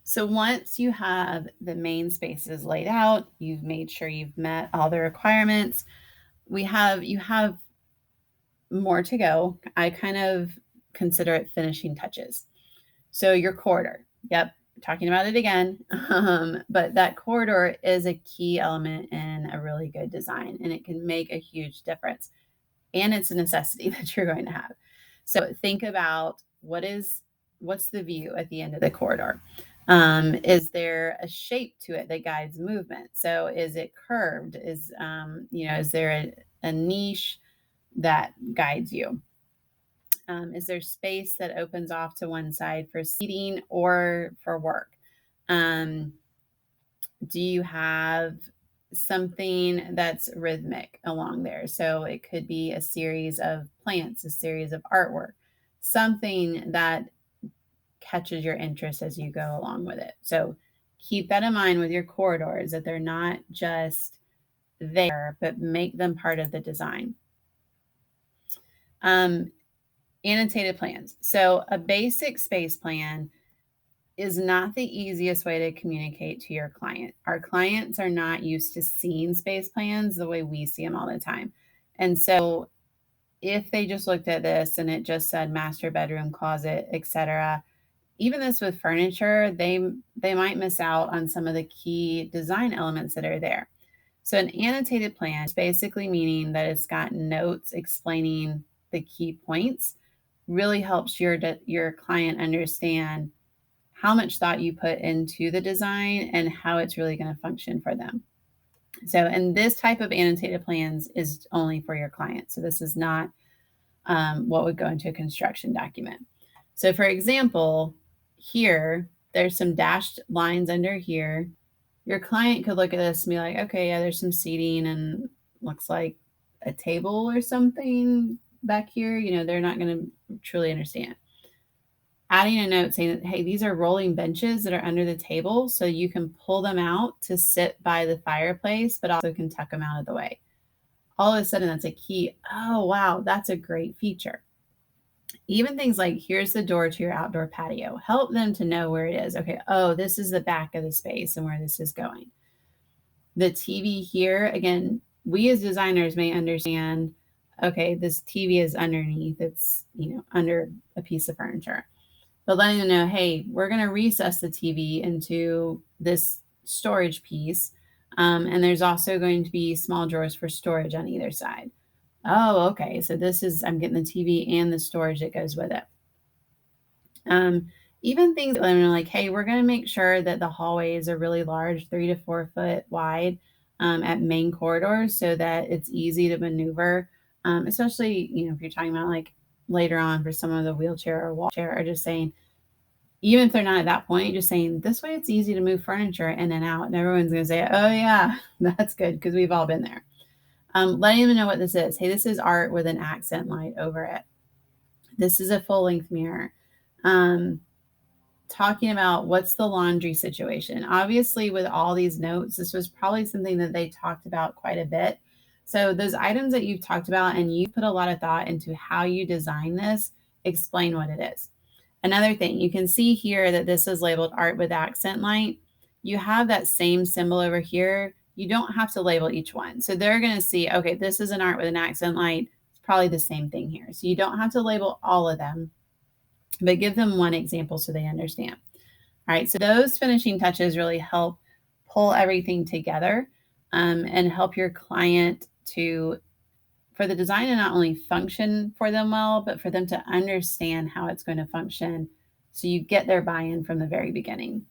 So once you have the main spaces laid out, you've made sure you've met all the requirements, you have more to go. I kind of consider it finishing touches. So your corridor, yep, talking about it again. But that corridor is a key element in a really good design, and it can make a huge difference. And it's a necessity that you're going to have. So think about what's the view at the end of the corridor. Is there a shape to it that guides movement? So is it curved? Is there a niche that guides you? Is there space that opens off to one side for seating or for work? Um, do you have something that's rhythmic along there? So it could be a series of plants, a series of artwork, something that catches your interest as you go along with it. So keep that in mind with your corridors, that they're not just there, but make them part of the design. Um, Annotated plans. So a basic space plan is not the easiest way to communicate to your client. Our clients are not used to seeing space plans the way we see them all the time. And so if they just looked at this and it just said master bedroom, closet, etc., even this with furniture, they might miss out on some of the key design elements that are there. So an annotated plan is basically meaning that it's got notes explaining the key points, really helps your client understand how much thought you put into the design and how it's really going to function for them. So, and this type of annotated plans is only for your client. So this is not what would go into a construction document. So for example, here, there's some dashed lines under here. Your client could look at this and be like, okay, yeah, there's some seating and looks like a table or something back here. They're not going to truly understand. Adding a note saying that, hey, these are rolling benches that are under the table, so you can pull them out to sit by the fireplace, but also can tuck them out of the way. All of a sudden, that's a key. Oh, wow, that's a great feature. Even things like, here's the door to your outdoor patio. Help them to know where it is. Okay, oh, this is the back of the space and where this is going. The TV here, again, we as designers may understand, okay, this TV is underneath, it's, under a piece of furniture. But letting them know, hey, we're going to recess the TV into this storage piece. And there's also going to be small drawers for storage on either side. Oh, okay. So I'm getting the TV and the storage that goes with it. Even things that are like, hey, we're going to make sure that the hallways are really large, 3 to 4 foot wide at main corridors so that it's easy to maneuver, especially, if you're talking about like later on for some of the wheelchair or wheelchair, or just saying, even if they're not at that point, just saying this way it's easy to move furniture in and out. And everyone's going to say, oh, yeah, that's good because we've all been there. Letting them know what this is. Hey, this is art with an accent light over it. This is a full length mirror. Talking about what's the laundry situation. Obviously, with all these notes, this was probably something that they talked about quite a bit. So those items that you've talked about and you put a lot of thought into how you design this, explain what it is. Another thing, you can see here that this is labeled art with accent light. You have that same symbol over here. You don't have to label each one. So they're going to see, okay, this is an art with an accent light. It's probably the same thing here. So you don't have to label all of them, but give them one example so they understand. All right, so those finishing touches really help pull everything together and help your client for the design to not only function for them well, but for them to understand how it's going to function so you get their buy-in from the very beginning.